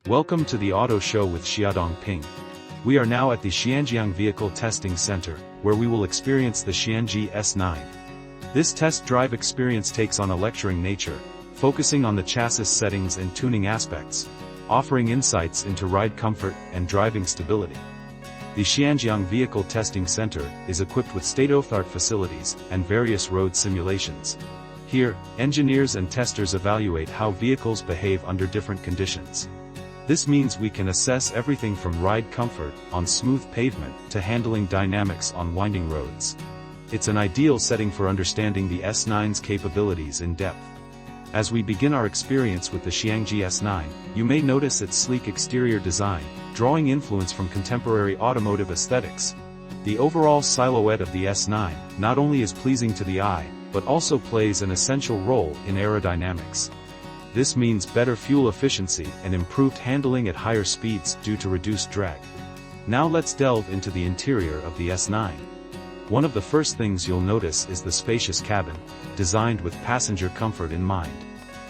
Welcome to the Auto Show with Xia Dong. We are now at the Xiangyang Vehicle Testing Center, where we will experience the Xiangyang S9. This test drive experience takes on a lecturing nature, focusing on the chassis settings and tuning aspects, offering insights into ride comfort and driving stability. The Xiangyang Vehicle Testing Center is equipped with state-of-the-art facilities and various road simulations. Here, engineers and testers evaluate how vehicles behave under different conditions. This means we can assess everything from ride comfort on smooth pavement to handling dynamics on winding roads. It's an ideal setting for understanding the S9's capabilities in depth. As we begin our experience with the Xiangyang S9, you may notice its sleek exterior design, drawing influence from contemporary automotive aesthetics. The overall silhouette of the S9 not only is pleasing to the eye, but also plays an essential role in aerodynamics. This means better fuel efficiency and improved handling at higher speeds due to reduced drag. Now let's delve into the interior of the S9. One of the first things you'll notice is the spacious cabin, designed with passenger comfort in mind.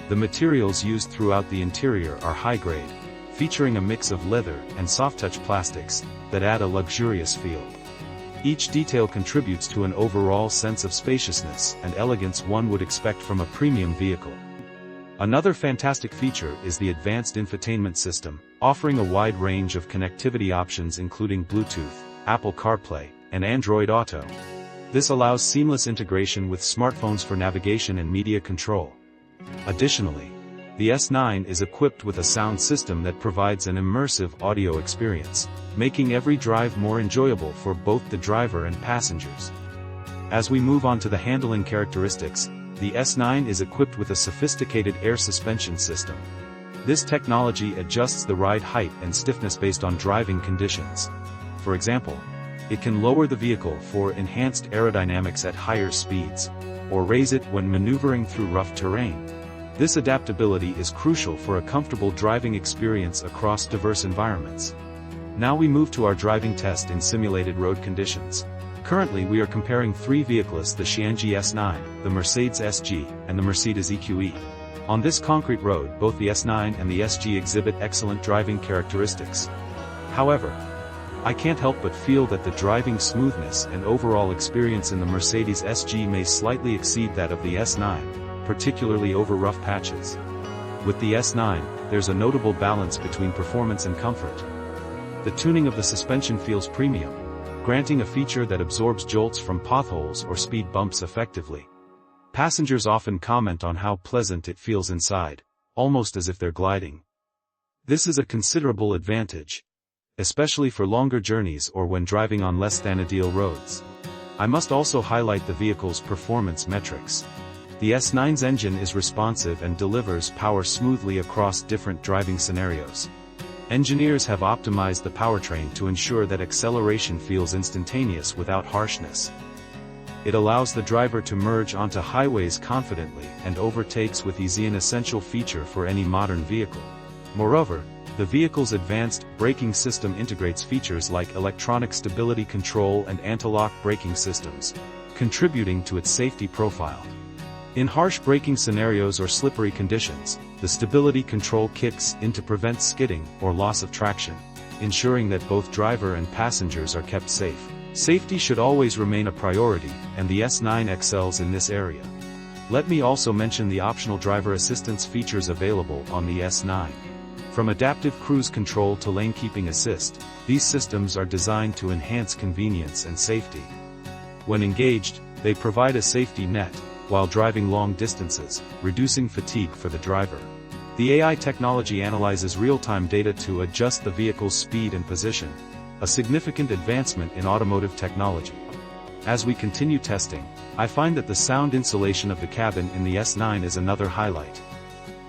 The materials used throughout the interior are high-grade, featuring a mix of leather and soft-touch plastics that add a luxurious feel. Each detail contributes to an overall sense of spaciousness and elegance one would expect from a premium vehicle. Another fantastic feature is the advanced infotainment system, offering a wide range of connectivity options including Bluetooth, Apple CarPlay, and Android Auto. This allows seamless integration with smartphones for navigation and media control. Additionally, the S9 is equipped with a sound system that provides an immersive audio experience, making every drive more enjoyable for both the driver and passengers. As we move on to the handling characteristics, the S9 is equipped with a sophisticated air suspension system. This technology adjusts the ride height and stiffness based on driving conditions. For example, it can lower the vehicle for enhanced aerodynamics at higher speeds, or raise it when maneuvering through rough terrain. This adaptability is crucial for a comfortable driving experience across diverse environments. Now we move to our driving test in simulated road conditions. Currently we are comparing three vehicles: the Xiangyang S9, the Mercedes SG, and the Mercedes EQE. On this concrete road both the S9 and the SG exhibit excellent driving characteristics. However, I can't help but feel that the driving smoothness and overall experience in the Mercedes SG may slightly exceed that of the S9, particularly over rough patches. With the S9, there's a notable balance between performance and comfort. The tuning of the suspension feels premium, granting a feature that absorbs jolts from potholes or speed bumps effectively. Passengers often comment on how pleasant it feels inside, almost as if they're gliding. This is a considerable advantage, especially for longer journeys or when driving on less than ideal roads. I must also highlight the vehicle's performance metrics. The S9's engine is responsive and delivers power smoothly across different driving scenarios. Engineers have optimized the powertrain to ensure that acceleration feels instantaneous without harshness. It allows the driver to merge onto highways confidently and overtakes with ease, an essential feature for any modern vehicle. Moreover, the vehicle's advanced braking system integrates features like electronic stability control and anti-lock braking systems, contributing to its safety profile. In harsh braking scenarios or slippery conditions, the stability control kicks in to prevent skidding or loss of traction, ensuring that both driver and passengers are kept safe. Safety should always remain a priority, and the S9 excels in this area. Let me also mention the optional driver assistance features available on the S9. From adaptive cruise control to lane keeping assist, these systems are designed to enhance convenience and safety. When engaged, they provide a safety net while driving long distances, reducing fatigue for the driver. The AI technology analyzes real-time data to adjust the vehicle's speed and position, a significant advancement in automotive technology. As we continue testing, I find that the sound insulation of the cabin in the S9 is another highlight.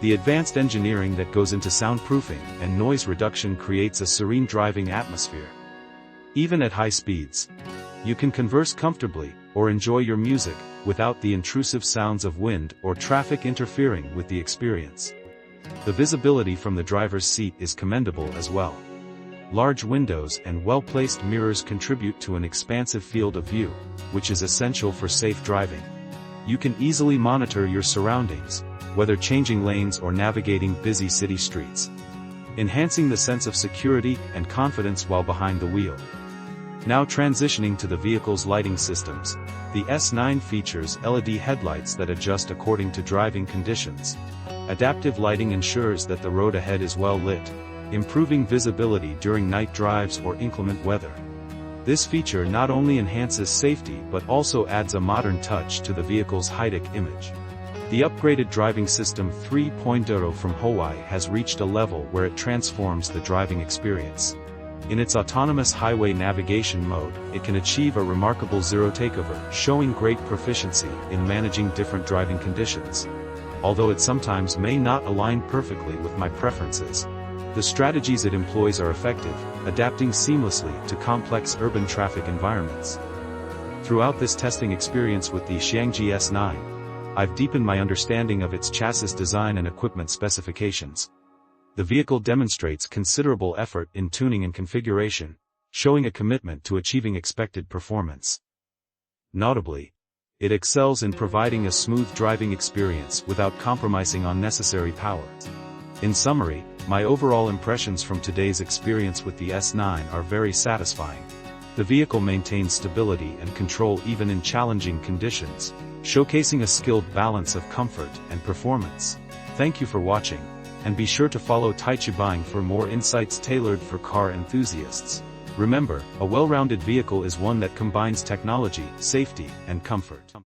The advanced engineering that goes into soundproofing and noise reduction creates a serene driving atmosphere. Even at high speeds, you can converse comfortably or enjoy your music without the intrusive sounds of wind or traffic interfering with the experience. The visibility from the driver's seat is commendable as well. Large windows and well-placed mirrors contribute to an expansive field of view, which is essential for safe driving. You can easily monitor your surroundings, whether changing lanes or navigating busy city streets. enhancing the sense of security and confidence while behind the wheel. Now transitioning to the vehicle's lighting systems, the S9 features LED headlights that adjust according to driving conditions. Adaptive lighting ensures that the road ahead is well lit, improving visibility during night drives or inclement weather. This feature not only enhances safety but also adds a modern touch to the vehicle's high-tech image. The upgraded driving system 3.0 from Huawei has reached a level where it transforms the driving experience. In its autonomous highway navigation mode, it can achieve a remarkable zero takeover, showing great proficiency in managing different driving conditions. Although it sometimes may not align perfectly with my preferences, the strategies it employs are effective, adapting seamlessly to complex urban traffic environments. Throughout this testing experience with the Xiangyang S9, I've deepened my understanding of its chassis design and equipment specifications. The vehicle demonstrates considerable effort in tuning and configuration, showing a commitment to achieving expected performance. Notably, it excels in providing a smooth driving experience without compromising on necessary power. In summary, my overall impressions from today's experience with the S9 are very satisfying. The vehicle maintains stability and control even in challenging conditions, showcasing a skilled balance of comfort and performance. Thank you for watching, and be sure to follow Taichibang for more insights tailored for car enthusiasts. Remember, a well-rounded vehicle is one that combines technology, safety, and comfort.